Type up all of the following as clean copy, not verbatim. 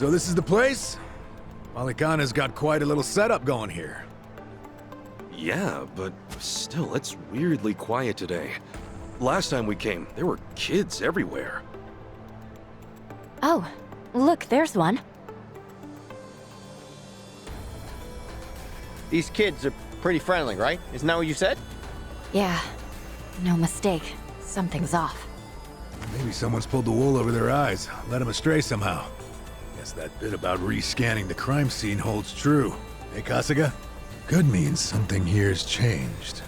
So this is the place? Malikana's got quite a little setup going here. Yeah, but still, it's weirdly quiet today. Last time we came, there were kids everywhere. Oh, look, there's one. These kids are pretty friendly, right? Isn't that what you said? Yeah, no mistake. Something's off. Maybe someone's pulled the wool over their eyes, led them astray somehow. Guess that bit about rescanning the crime scene holds true. Hey, Kasuga? Could mean something here's changed.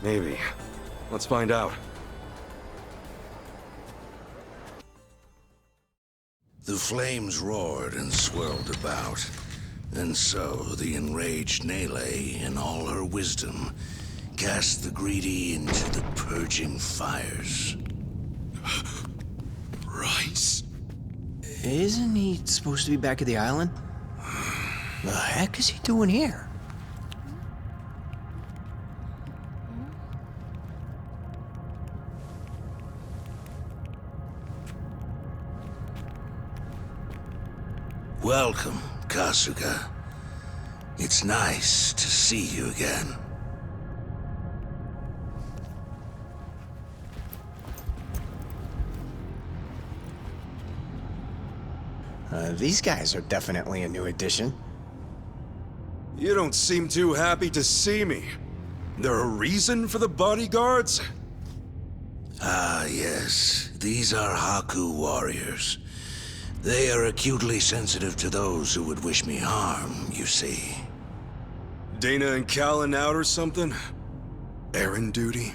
Maybe. Let's find out. The flames roared and swirled about. And so the enraged Nele, in all her wisdom, cast the greedy into the purging fires. Bryce? Isn't he supposed to be back at the island? The heck is he doing here? Welcome, Kasuga. It's nice to see you again. These guys are definitely a new addition. You don't seem too happy to see me. There a reason for the bodyguards? Ah, yes. These are Haku warriors. They are acutely sensitive to those who would wish me harm, you see. Dana and Callan out or something? Errand duty?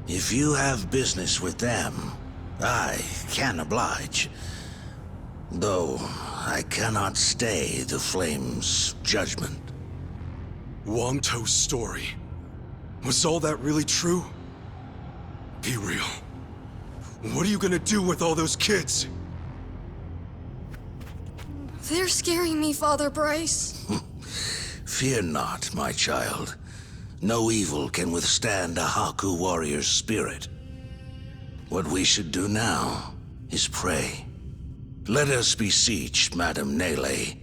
If you have business with them, I can oblige. Though, I cannot stay the Flame's judgment. Wangto's story. Was all that really true? Be real. What are you gonna do with all those kids? They're scaring me, Father Bryce. Fear not, my child. No evil can withstand a Haku warrior's spirit. What we should do now is pray. Let us beseech Madame Nele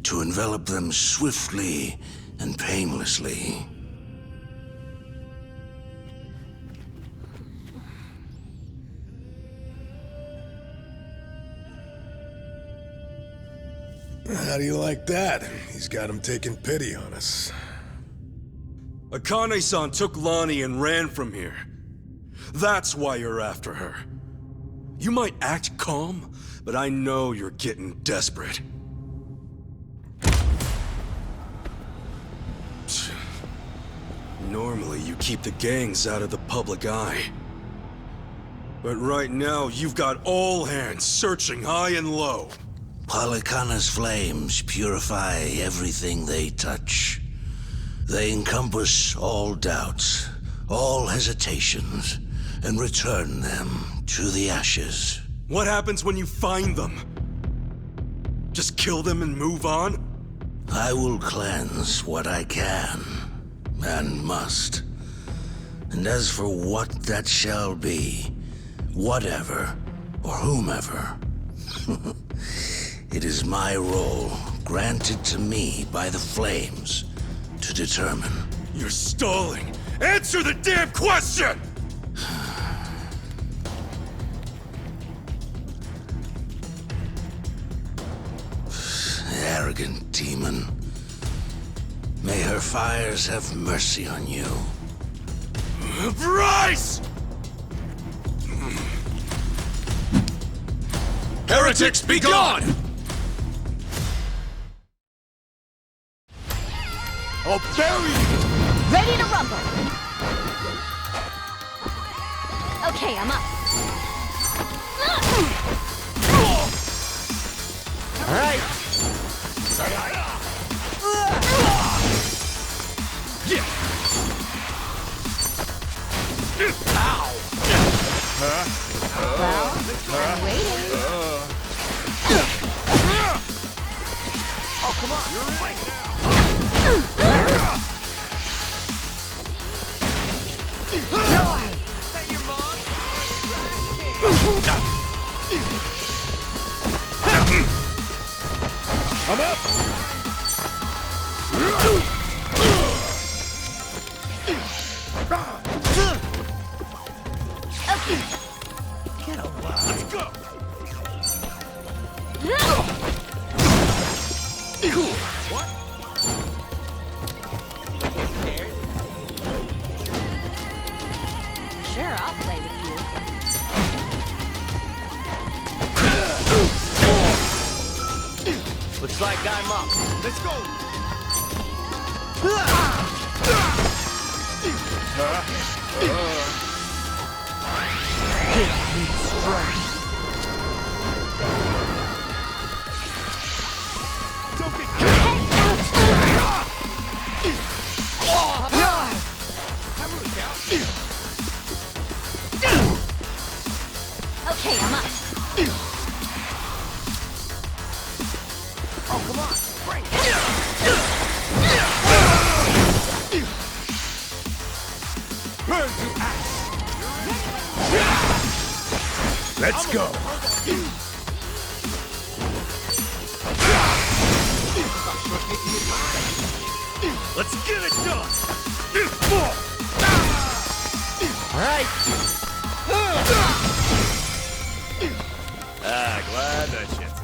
to envelop them swiftly and painlessly. How do you like that? He's got him taking pity on us. Akane-san took Lonnie and ran from here. That's why you're after her. You might act calm, but I know you're getting desperate. Normally, you keep the gangs out of the public eye. But right now, you've got all hands searching high and low. Palikana's flames purify everything they touch. They encompass all doubts, all hesitations, and return them to the ashes. What happens when you find them? Just kill them and move on? I will cleanse what I can, and must. And as for what that shall be, whatever, or whomever, it is my role, granted to me by the Flames, to determine. You're stalling! Answer the damn question! Arrogant demon. May her fires have mercy on you. Bryce! Heretics, be gone! I'll bury you! Ready to rumble! Okay, I'm up. All right. Well, I'm waiting. Oh, come on! You're right now! I'm up! Okay. Get a while. Let's go! Cool. What? Sure, I'll play with you. Looks like I'm up. Let's go! Don't get Okay, I'm up. Oh, come on! Break! Burn to ash! Let's go! Let's get it done! All right. Glad that shit's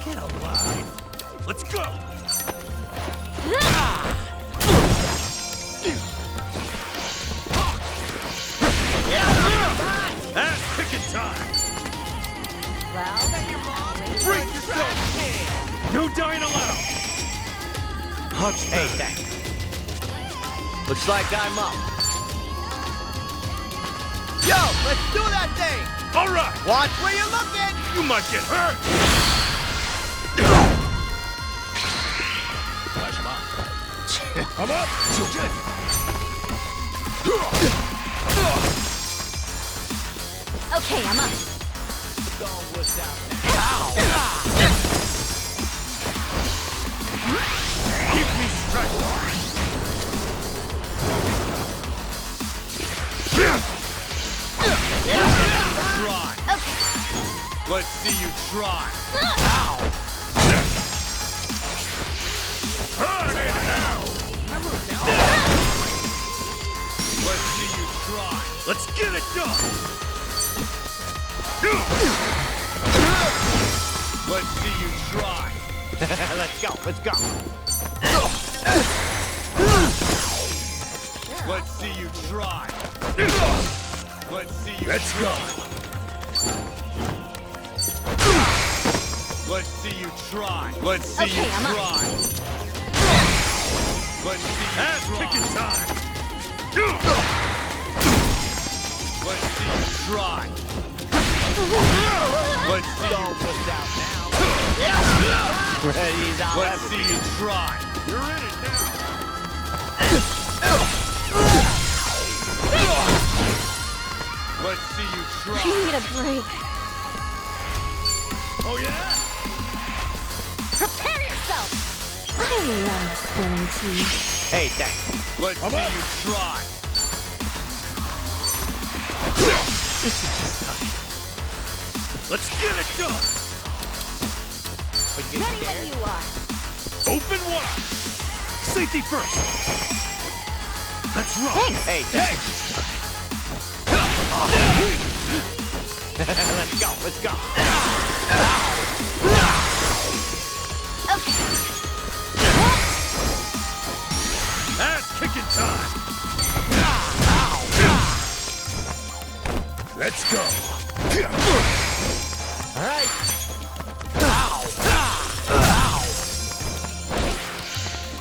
Get a line! Let's go! That's picking time! Well, Break yourself! No dying allowed! Much Hey, thanks. Looks like I'm up. Yo, let's do that thing! All right! Watch where you're looking! You might get hurt! Flash him up. I'm up! So good! okay, I'm up. Keep me straight! Try! Okay. Let's see you try! Burn it now! Let's see you try! Let's get it done! Let's see you try! Let's go, let's go. Let's see you try! Let's see you Let's try! Let's see you try! Let's see Okay, you I'm up. try! Let's see you try! Picking time! Let's see you try! Let's see you What's out now? Ready, Let's see you try! You're in it now! Let's see you I try! need a break. Oh yeah? Prepare yourself! I love spilling tea. Hey, thanks. Let's see you try! Let's get it done! Ready when you are. Open wide! Safety first! Let's rock! Thanks. Hey, thanks. Let's go, let's go. Okay. Ass kicking time! Let's go! All right.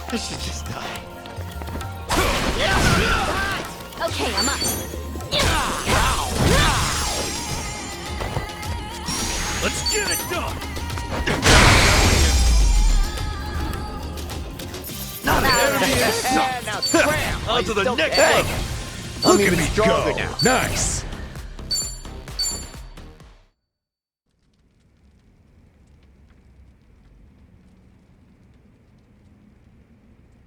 I should just die. Okay, I'm up. Let's get it done! Now scram! On to the Still next can. level! I'm Look at even me stronger go! now. Nice!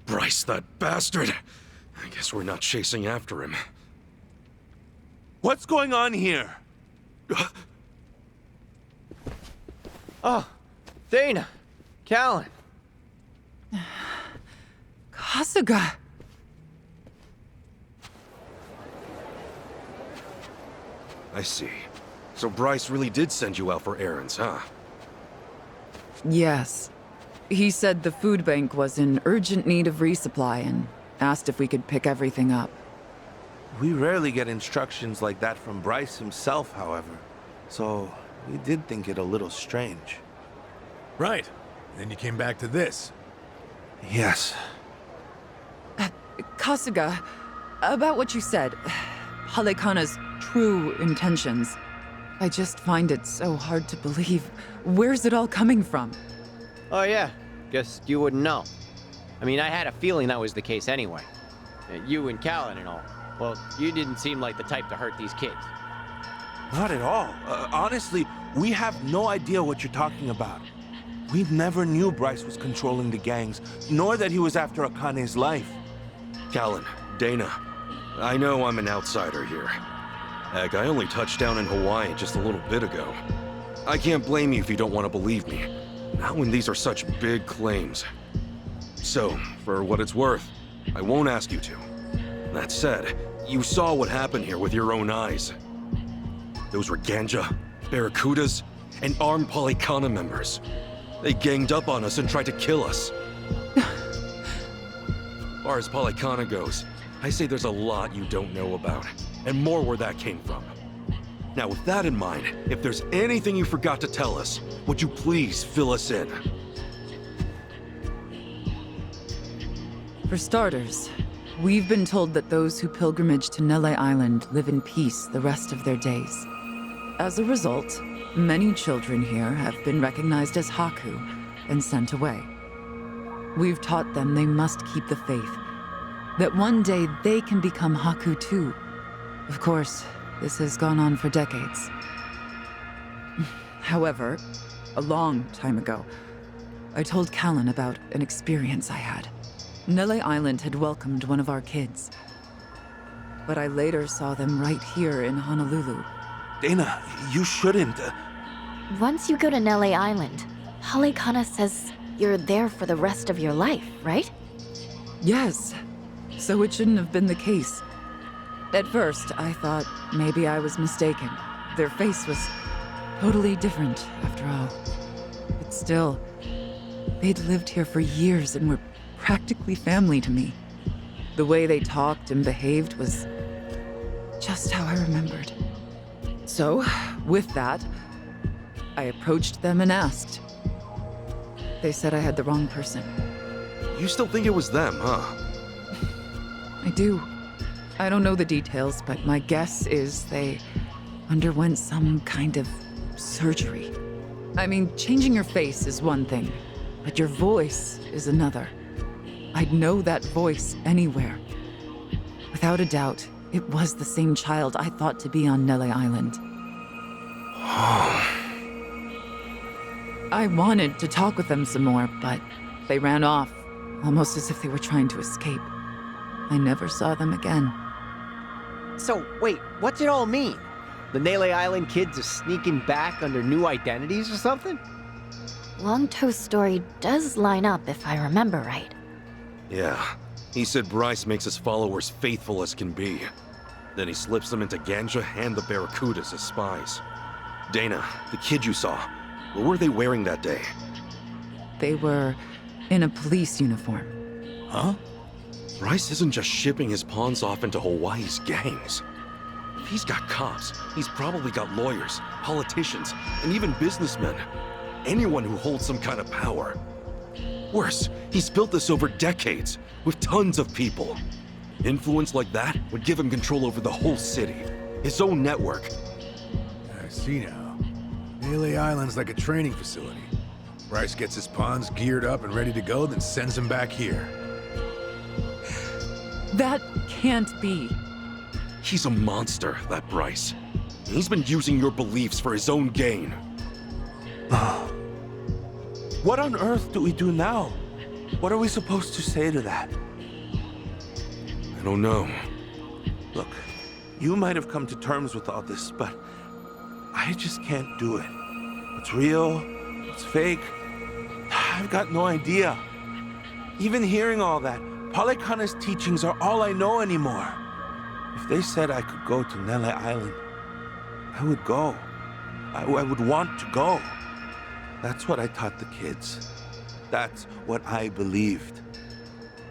Bryce, that bastard! I guess we're not chasing after him. What's going on here? Oh, Dana. Callan. Kasuga. I see. So Bryce really did send you out for errands, huh? Yes. He said the food bank was in urgent need of resupply and asked if we could pick everything up. We rarely get instructions like that from Bryce himself, however. So, we did think it a little strange. Right. Then you came back to this. Yes. Kasuga, about what you said, Halekana's true intentions. I just find it so hard to believe. Where's it all coming from? Oh, yeah. Guess you wouldn't know. I mean, I had a feeling that was the case anyway. You and Callan and all. Well, you didn't seem like the type to hurt these kids. Not at all. Honestly, we have no idea what you're talking about. We never knew Bryce was controlling the gangs, nor that he was after Akane's life. Callan, Dana, I know I'm an outsider here. Heck, I only touched down in Hawaii just a little bit ago. I can't blame you if you don't want to believe me. Not when these are such big claims. So, for what it's worth, I won't ask you to. That said, you saw what happened here with your own eyes. Those were Ganja, Barracudas, and armed Polycana members. They ganged up on us and tried to kill us. As far as Polycana goes, I say there's a lot you don't know about, and more where that came from. Now, with that in mind, if there's anything you forgot to tell us, would you please fill us in? For starters, we've been told that those who pilgrimage to Nele Island live in peace the rest of their days. As a result, many children here have been recognized as Haku and sent away. We've taught them they must keep the faith, that one day they can become Haku too. Of course, this has gone on for decades. However, a long time ago, I told Callan about an experience I had. Nele Island had welcomed one of our kids, but I later saw them right here in Honolulu. Dana, you shouldn't. Once you go to Nele Island, Halekana says you're there for the rest of your life, right? Yes, so it shouldn't have been the case. At first, I thought maybe I was mistaken. Their face was totally different, after all. But still, they'd lived here for years and were practically family to me. The way they talked and behaved was just how I remembered. So, with that, I approached them and asked. They said I had the wrong person. You still think it was them, huh? I do. I don't know the details, but my guess is they underwent some kind of surgery. I mean, changing your face is one thing, but your voice is another. I'd know that voice anywhere. Without a doubt, it was the same child I thought to be on Nele Island. I wanted to talk with them some more, but they ran off, almost as if they were trying to escape. I never saw them again. So, wait, what's it all mean? The Nele Island kids are sneaking back under new identities or something? Longto's story does line up if I remember right. Yeah. He said Bryce makes his followers faithful as can be. Then he slips them into Ganja and the Barracudas as spies. Dana, the kid you saw, what were they wearing that day? They were in a police uniform. Huh? Bryce isn't just shipping his pawns off into Hawaii's gangs. If he's got cops, he's probably got lawyers, politicians, and even businessmen. Anyone who holds some kind of power. Worse, he's built this over decades, with tons of people. Influence like that would give him control over the whole city, his own network. I see now. Nele Island's like a training facility. Bryce gets his pawns geared up and ready to go, then sends them back here. That can't be. He's a monster, that Bryce. He's been using your beliefs for his own gain. What on earth do we do now? What are we supposed to say to that? I don't know. Look, you might have come to terms with all this, but I just can't do it. It's real, it's fake. I've got no idea. Even hearing all that, Polykhana's teachings are all I know anymore. If they said I could go to Nele Island, I would go. I would want to go. That's what I taught the kids. That's what I believed.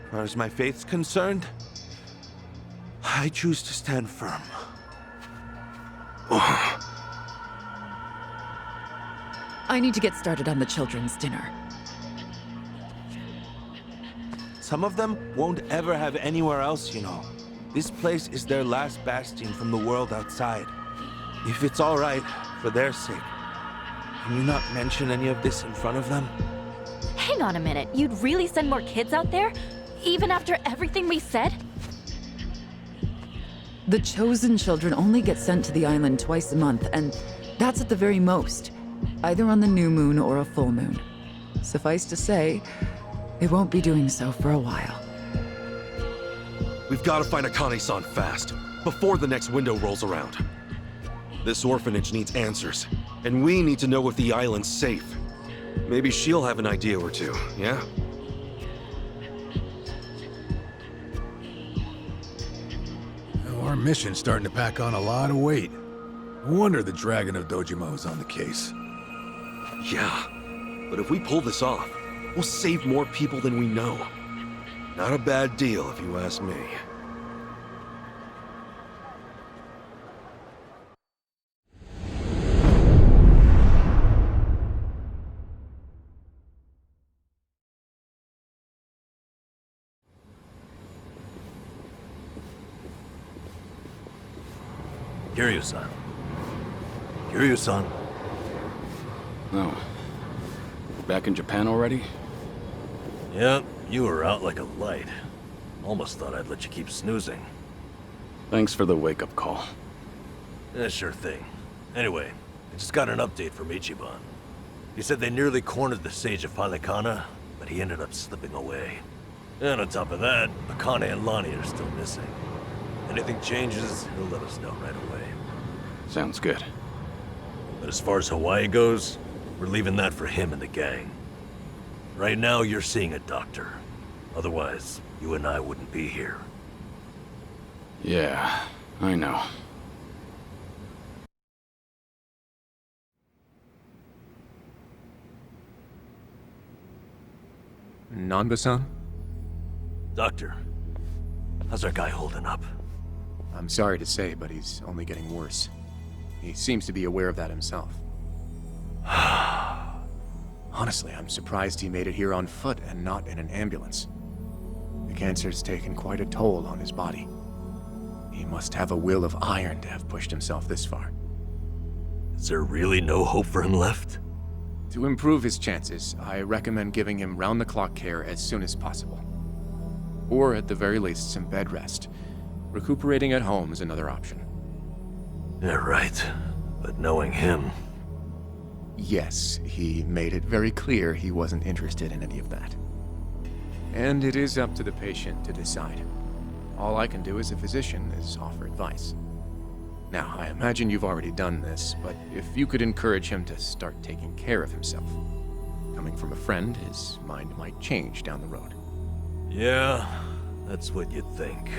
As far as my faith's concerned, I choose to stand firm. I need to get started on the children's dinner. Some of them won't ever have anywhere else, you know. This place is their last bastion from the world outside. If it's all right, for their sake, can you not mention any of this in front of them? Hang on a minute. You'd really send more kids out there? Even after everything we said? The chosen children only get sent to the island twice a month, and that's at the very most. Either on the new moon or a full moon. Suffice to say, they won't be doing so for a while. We've got to find Akane-san fast, before the next window rolls around. This orphanage needs answers, and we need to know if the island's safe. Maybe she'll have an idea or two, yeah? Our mission's starting to pack on a lot of weight. No wonder the Dragon of Dojima is on the case. Yeah, but if we pull this off, we'll save more people than we know. Not a bad deal, if you ask me. Kiryu-san. Kiryu-san. Oh. Back in Japan already? Yep, you were out like a light. Almost thought I'd let you keep snoozing. Thanks for the wake-up call. Yeah, sure thing. Anyway, I just got an update from Ichiban. He said they nearly cornered the Sage of Polykhana, but he ended up slipping away. And on top of that, Akane and Lonnie are still missing. Anything changes, he'll let us know right away. Sounds good. But as far as Hawaii goes, we're leaving that for him and the gang. Right now, you're seeing a doctor. Otherwise, you and I wouldn't be here. Yeah, I know. Nanba-san? Doctor, how's our guy holding up? I'm sorry to say, but he's only getting worse. He seems to be aware of that himself. Honestly, I'm surprised he made it here on foot and not in an ambulance. The cancer's taken quite a toll on his body. He must have a will of iron to have pushed himself this far. Is there really no hope for him left? To improve his chances, I recommend giving him round-the-clock care as soon as possible. Or at the very least, some bed rest. Recuperating at home is another option. Yeah, right. But knowing him... Yes, he made it very clear he wasn't interested in any of that. And it is up to the patient to decide. All I can do as a physician is offer advice. Now, I imagine you've already done this, but if you could encourage him to start taking care of himself. Coming from a friend, his mind might change down the road. Yeah, that's what you'd think.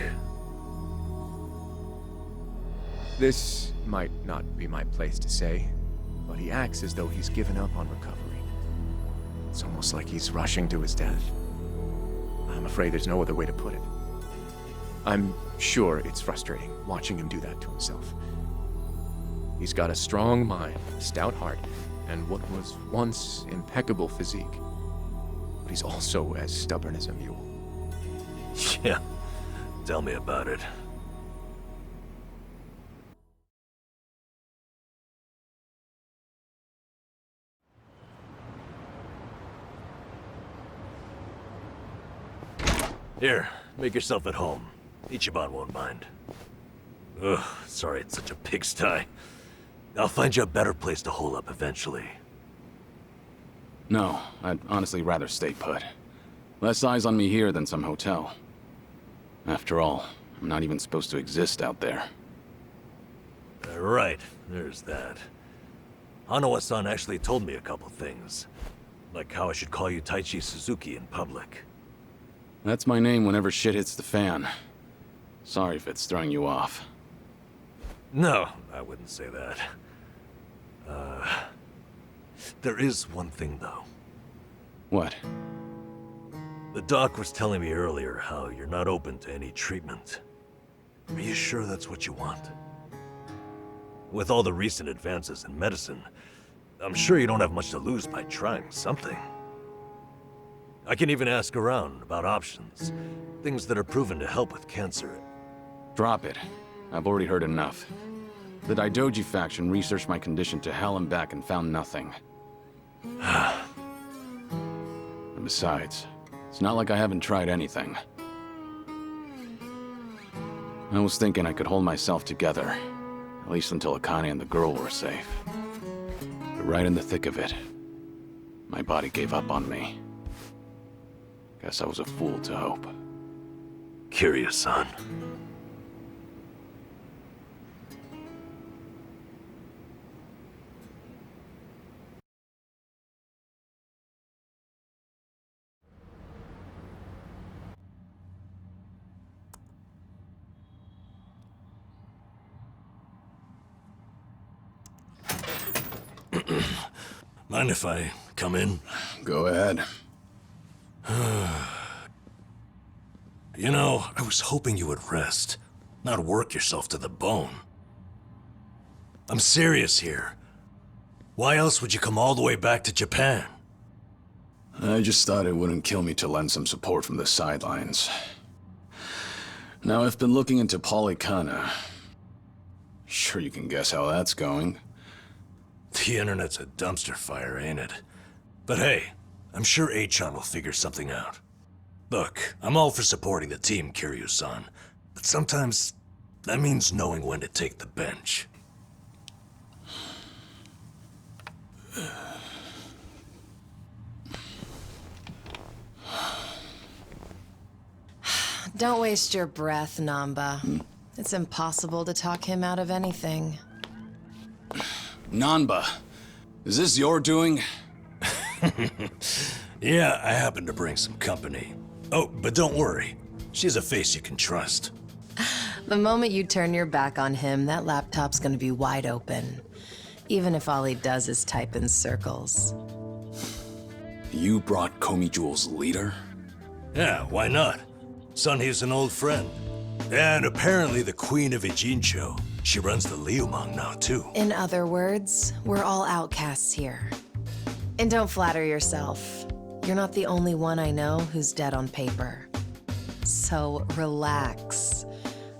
This might not be my place to say, but he acts as though he's given up on recovery. It's almost like he's rushing to his death. I'm afraid there's no other way to put it. I'm sure it's frustrating watching him do that to himself. He's got a strong mind, a stout heart, and what was once impeccable physique. But he's also as stubborn as a mule. Yeah, tell me about it. Here, make yourself at home. Ichiban won't mind. Ugh, sorry it's such a pigsty. I'll find you a better place to hole up eventually. No, I'd honestly rather stay put. Less eyes on me here than some hotel. After all, I'm not even supposed to exist out there. Right, there's that. Hanawa-san actually told me a couple things. Like how I should call you Taichi Suzuki in public. That's my name whenever shit hits the fan. Sorry if it's throwing you off. No, I wouldn't say that. There is one thing, though. What? The doc was telling me earlier how you're not open to any treatment. Are you sure that's what you want? With all the recent advances in medicine, I'm sure you don't have much to lose by trying something. I can even ask around about options. Things that are proven to help with cancer. Drop it. I've already heard enough. The Daidoji faction researched my condition to hell and back and found nothing. And besides, it's not like I haven't tried anything. I was thinking I could hold myself together, at least until Akane and the girl were safe. But right in the thick of it, my body gave up on me. Guess I was a fool to hope. Kiryu-san. Mind if I come in? Go ahead. You know, I was hoping you would rest, not work yourself to the bone. I'm serious here. Why else would you come all the way back to Japan? I just thought it wouldn't kill me to lend some support from the sidelines. Now, I've been looking into Polycana. Sure you can guess how that's going. The internet's a dumpster fire, ain't it? But hey, I'm sure Achan will figure something out. Look, I'm all for supporting the team, Kiryu-san, but sometimes that means knowing when to take the bench. Don't waste your breath, Namba. It's impossible to talk him out of anything. Nanba, is this your doing? Yeah, I happen to bring some company. Oh, but don't worry. She's a face you can trust. The moment you turn your back on him, that laptop's gonna be wide open. Even if all he does is type in circles. You brought Komi Jewel's leader? Yeah, why not? Sunhee's an old friend. And apparently the Queen of Ijincho. She runs the Liumang now, too. In other words, we're all outcasts here. And don't flatter yourself. You're not the only one I know who's dead on paper. So relax.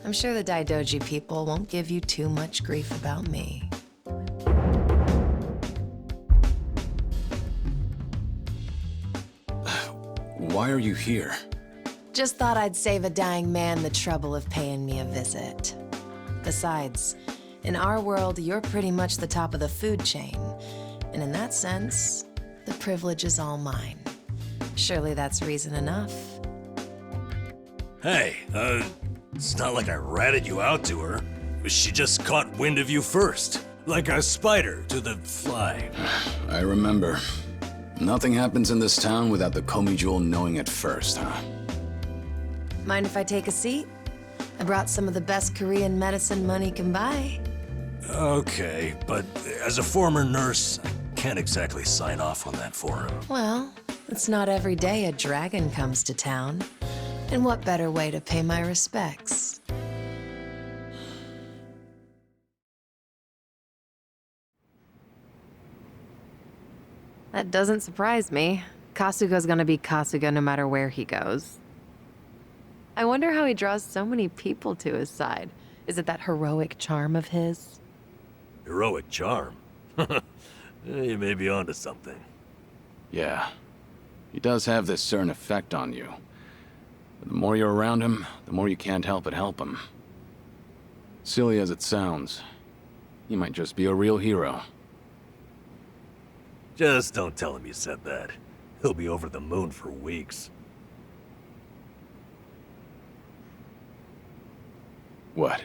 I'm sure the Daidoji people won't give you too much grief about me. Why are you here? Just thought I'd save a dying man the trouble of paying me a visit. Besides, in our world, you're pretty much the top of the food chain. And in that sense, the privilege is all mine. Surely that's reason enough. Hey, it's not like I ratted you out to her. She just caught wind of you first. Like a spider to the fly. I remember. Nothing happens in this town without the Komi Jewel knowing it first, huh? Mind if I take a seat? I brought some of the best Korean medicine money can buy. Okay, but as a former nurse, I can't exactly sign off on that for him. Well, it's not every day a dragon comes to town. And what better way to pay my respects? That doesn't surprise me. Kasuga's gonna be Kasuga no matter where he goes. I wonder how he draws so many people to his side. Is it that heroic charm of his? Heroic charm? You may be onto something. Yeah. He does have this certain effect on you. But the more you're around him, the more you can't help but help him. Silly as it sounds, he might just be a real hero. Just don't tell him you said that. He'll be over the moon for weeks. What?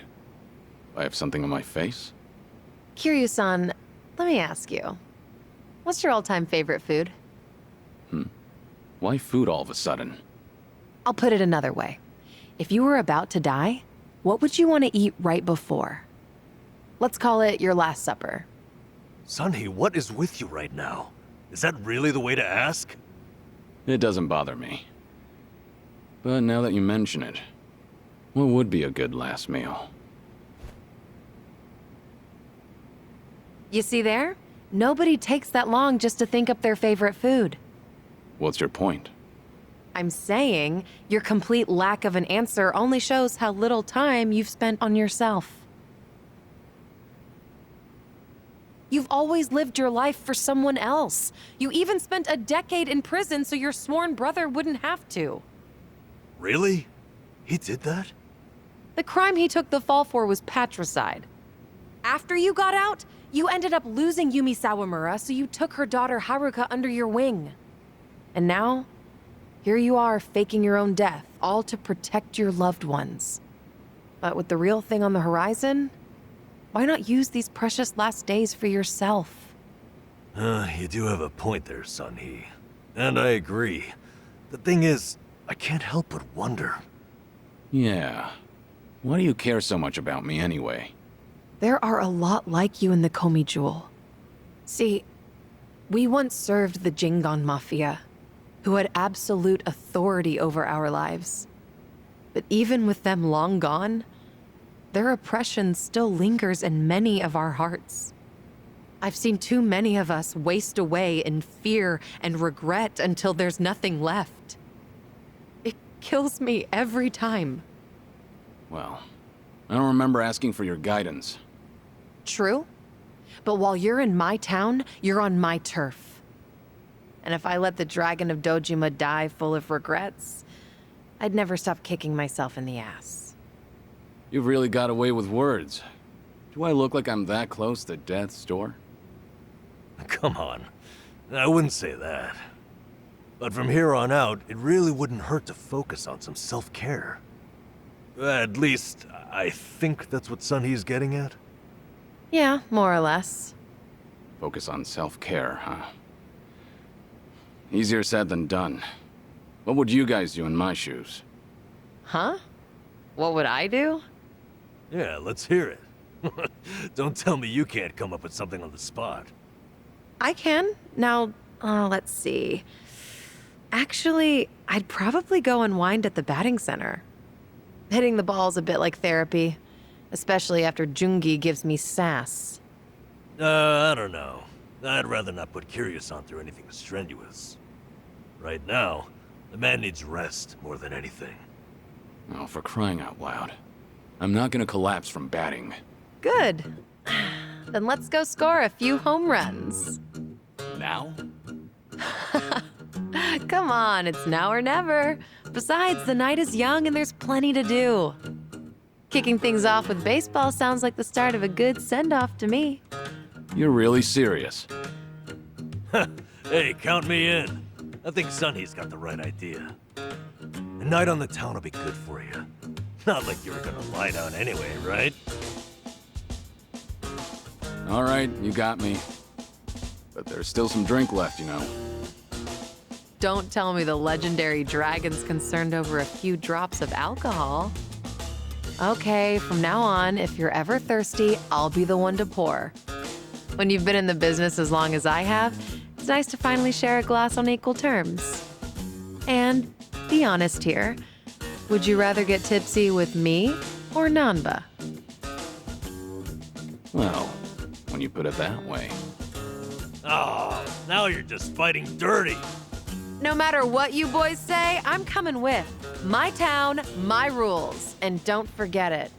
I have something on my face? Kiryu-san, Let me ask you, what's your all-time favorite food? Why food all of a sudden? I'll put it another way. If you were about to die, what would you want to eat right before? Let's call it your last supper. Sunny, what is with you right now? Is that really the way to ask? It doesn't bother me. But now that you mention it, what would be a good last meal? You see there? Nobody takes that long just to think up their favorite food. What's your point? I'm saying your complete lack of an answer only shows how little time you've spent on yourself. You've always lived your life for someone else. You even spent a decade in prison so your sworn brother wouldn't have to. Really? He did that? The crime he took the fall for was patricide. After you got out, you ended up losing Yumi Sawamura, so you took her daughter Haruka under your wing. And now, here you are faking your own death, all to protect your loved ones. But with the real thing on the horizon, why not use these precious last days for yourself? You do have a point there, Sun-hee. And I agree. The thing is, I can't help but wonder. Yeah. Why do you care so much about me anyway? There are a lot like you in the Komi Jewel. See, we once served the Jingon Mafia, who had absolute authority over our lives. But even with them long gone, their oppression still lingers in many of our hearts. I've seen too many of us waste away in fear and regret until there's nothing left. It kills me every time. Well, I don't remember asking for your guidance. True, but while you're in my town, you're on my turf. And if I let the Dragon of Dojima die full of regrets, I'd never stop kicking myself in the ass. You've really got away with words. Do I look like I'm that close to death's door? Come on. I wouldn't say that. But from here on out, it really wouldn't hurt to focus on some self-care. At least, I think that's what Sun-hee's getting at. Yeah, more or less. Focus on self-care, huh? Easier said than done. What would you guys do in my shoes? Huh? What would I do? Yeah, let's hear it. Don't tell me you can't come up with something on the spot. I can. Now, let's see. Actually, I'd probably go unwind at the batting center. Hitting the ball's a bit like therapy, especially after Jungi gives me sass. I don't know. I'd rather not put Kiryu-san through anything strenuous. Right now, the man needs rest more than anything. Oh, for crying out loud. I'm not gonna collapse from batting. Good. Then let's go score a few home runs. Now? Come on, it's now or never. Besides, the night is young and there's plenty to do. Kicking things off with baseball sounds like the start of a good send-off to me. You're really serious? Hey, count me in. I think Sun-hee's got the right idea. A night on the town will be good for you. Not like you were gonna lie down anyway, right? All right, you got me. But there's still some drink left, you know. Don't tell me the legendary dragon's concerned over a few drops of alcohol. Okay, from now on, if you're ever thirsty, I'll be the one to pour. When you've been in the business as long as I have, it's nice to finally share a glass on equal terms. And be honest here, would you rather get tipsy with me or Nanba? Well, when you put it that way. Oh, now you're just fighting dirty. No matter what you boys say, I'm coming with. My town, my rules, and don't forget it.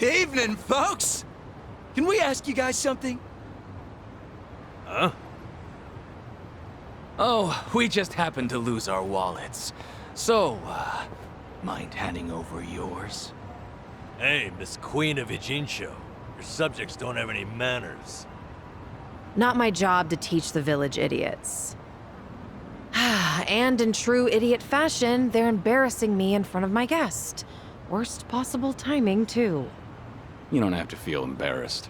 Evening, folks! Can we ask you guys something? Huh? Oh, we just happened to lose our wallets. So, mind handing over yours? Hey, Miss Queen of Ijincho. Your subjects don't have any manners. Not my job to teach the village idiots. And in true idiot fashion, they're embarrassing me in front of my guest. Worst possible timing, too. You don't have to feel embarrassed.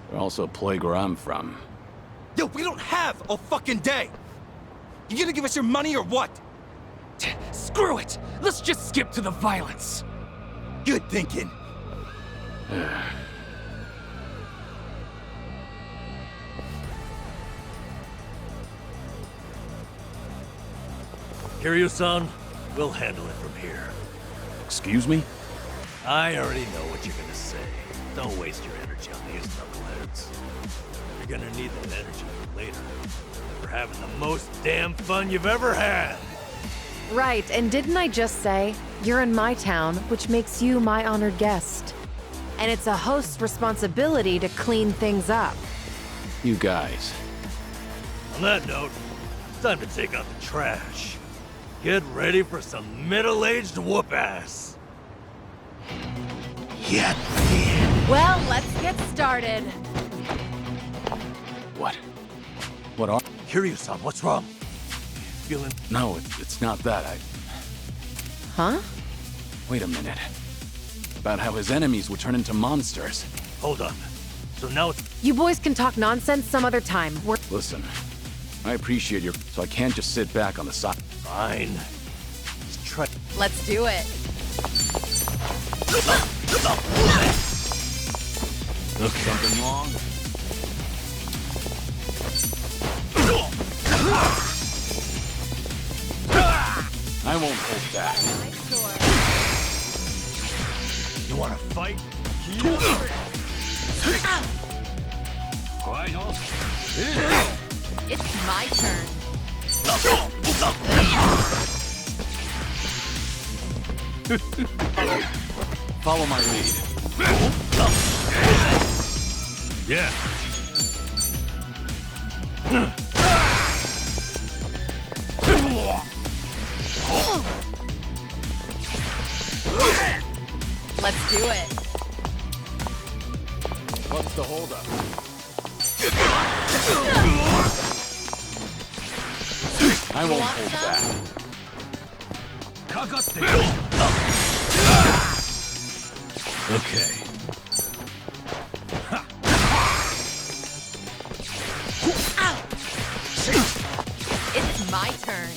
They're also a plague where I'm from. Yo, we don't have a fucking day! You gonna give us your money or what? Screw it! Let's just skip to the violence! Good thinking. Kiryu-san, we'll handle it from here. Excuse me? I already know what you're gonna say. Don't waste your energy on these knuckleheads. You're gonna need that energy for later. For having the most damn fun you've ever had! Right, and didn't I just say, you're in my town, which makes you my honored guest. And it's a host's responsibility to clean things up. You guys. On that note, it's time to take out the trash. Get ready for some middle-aged whoop-ass. Yet. Well, let's get started. What? What are... Kiryu-san, what's wrong? Feeling... No, it's not that. Huh? Wait a minute. About how his enemies would turn into monsters. Hold up. So now it's... You boys can talk nonsense some other time. Listen, I appreciate your... So I can't just sit back on the side. Fine. Just try... Let's do it. Okay. Something wrong? I won't hold back. You wanna fight? It's my turn. Follow my lead. Yeah. Let's do it. What's the holdup? I won't hold back. Okay. It's my turn.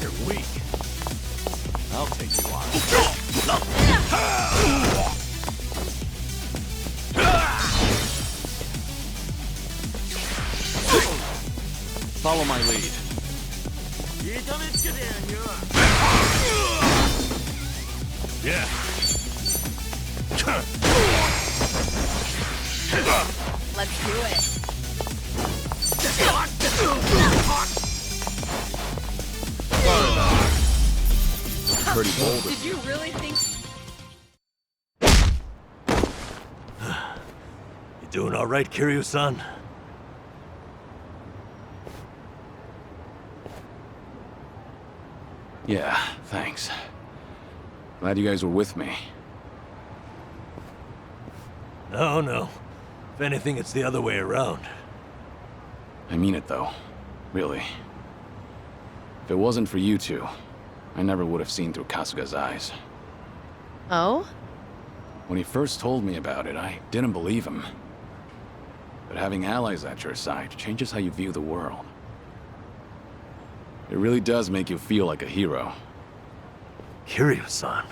You're weak. I'll take you on. Follow my lead. Yeah. Let's do it. Pretty bold. Did you really think... You doing all right, Kiryu-san? Yeah, thanks. Glad you guys were with me. No. If anything, it's the other way around. I mean it, though. Really. If it wasn't for you two, I never would have seen through Kasuga's eyes. Oh? When he first told me about it, I didn't believe him. But having allies at your side changes how you view the world. It really does make you feel like a hero. Kiryu-san?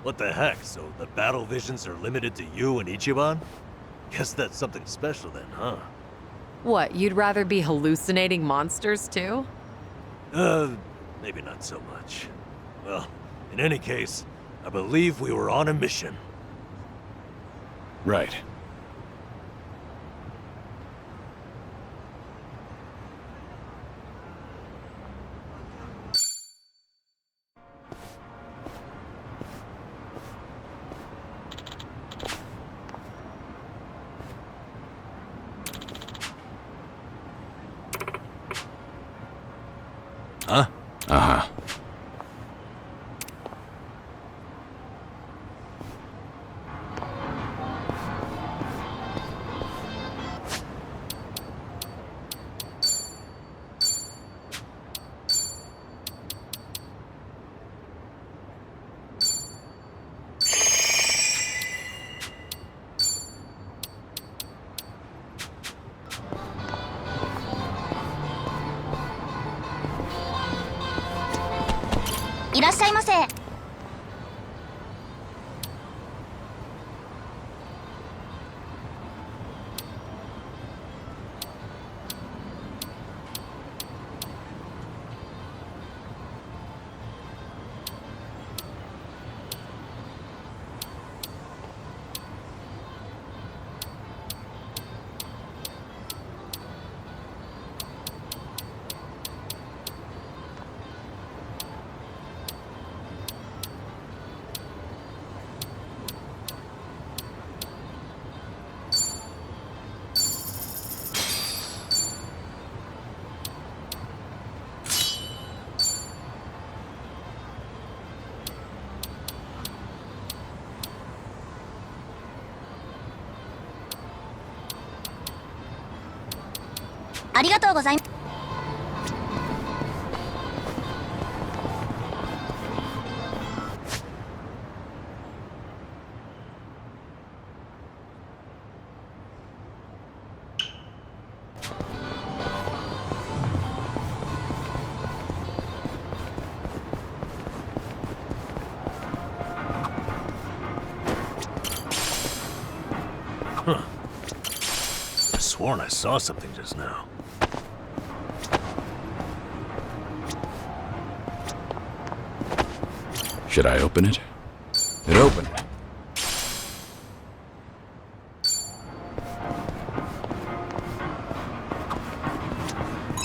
What the heck? So the battle visions are limited to you and Ichiban? Guess that's something special then, huh? What, you'd rather be hallucinating monsters too? Maybe not so much. Well, in any case, I believe we were on a mission. Right. Huh? Uh-huh. Huh. I sworn I saw something just now. Should I open it? It opened.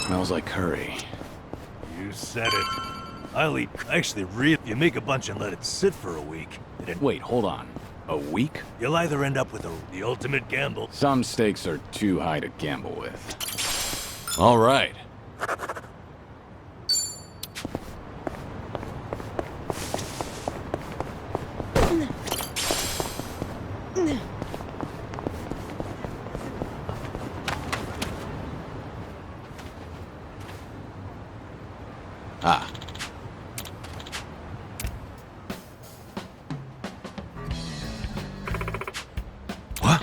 Smells like curry. You said it. I'll eat. Actually, if you make a bunch and let it sit for a week, Wait, hold on. A week? You'll either end up with the ultimate gamble. Some stakes are too high to gamble with. All right. Ah. What?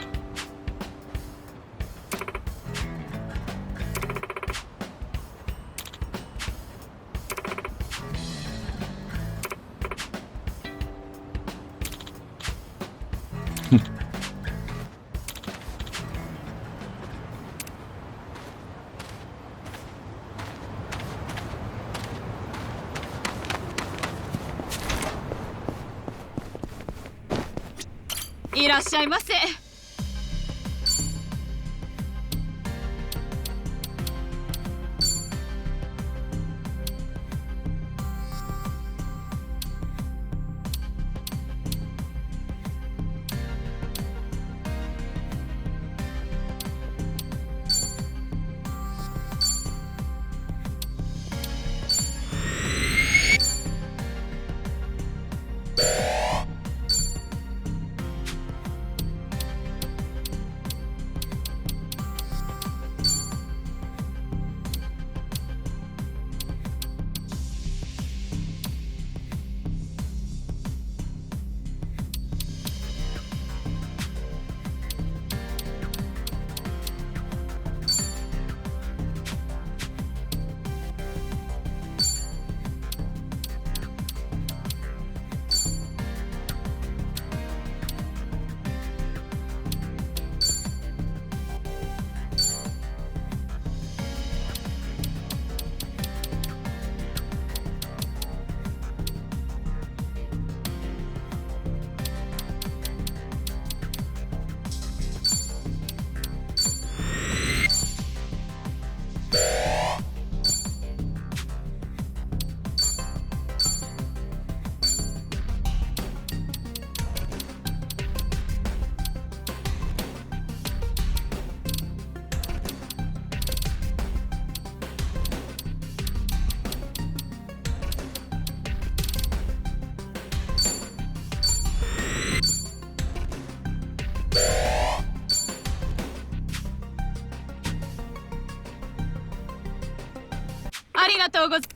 ありがとうござ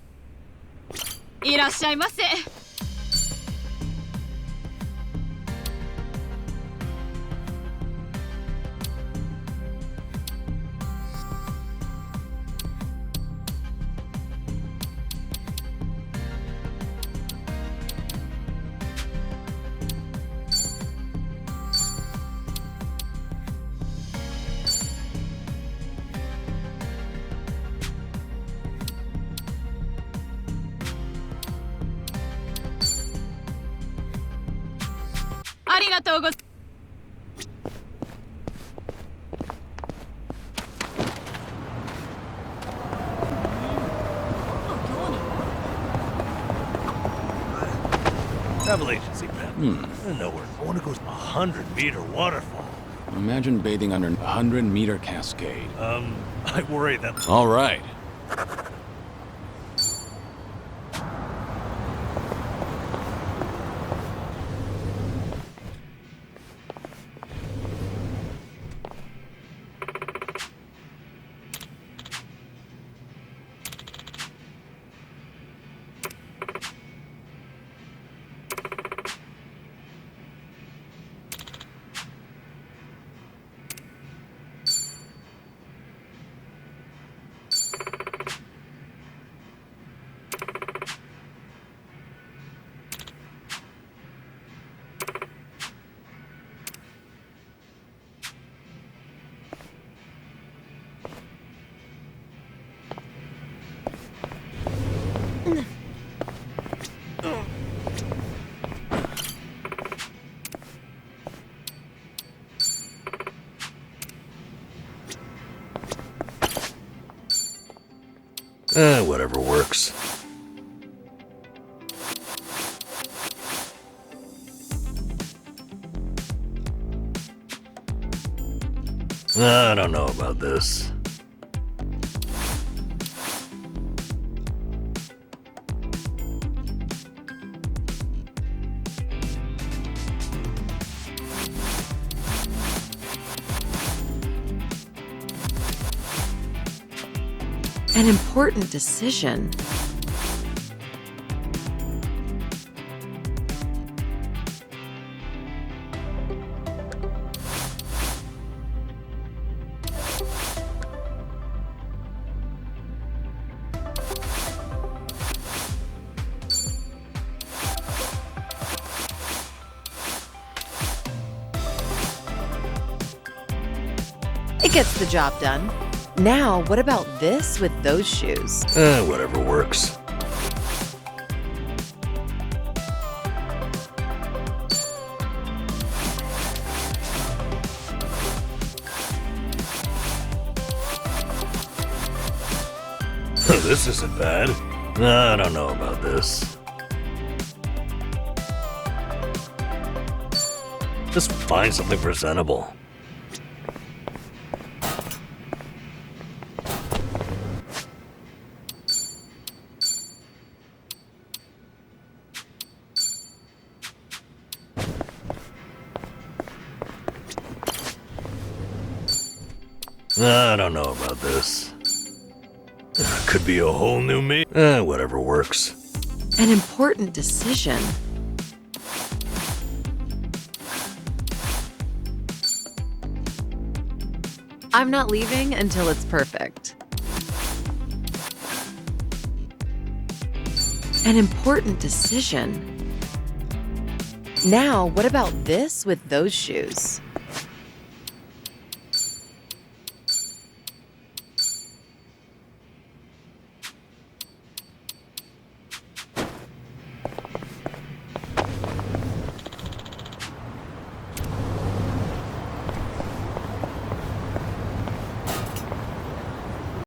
いらっしゃいませ。ありがとうございます。Travel agency map. I don't know where. I want to go to a 100-meter waterfall. Imagine bathing under a 100-meter cascade. I worry that... All right. Whatever works. I don't know about this. An important decision. It gets the job done. Now, what about this with those shoes? Whatever works. This isn't bad. I don't know about this. Just find something presentable. I don't know about this. Could be a whole new me. Whatever works. An important decision. I'm not leaving until it's perfect. An important decision. Now, what about this with those shoes?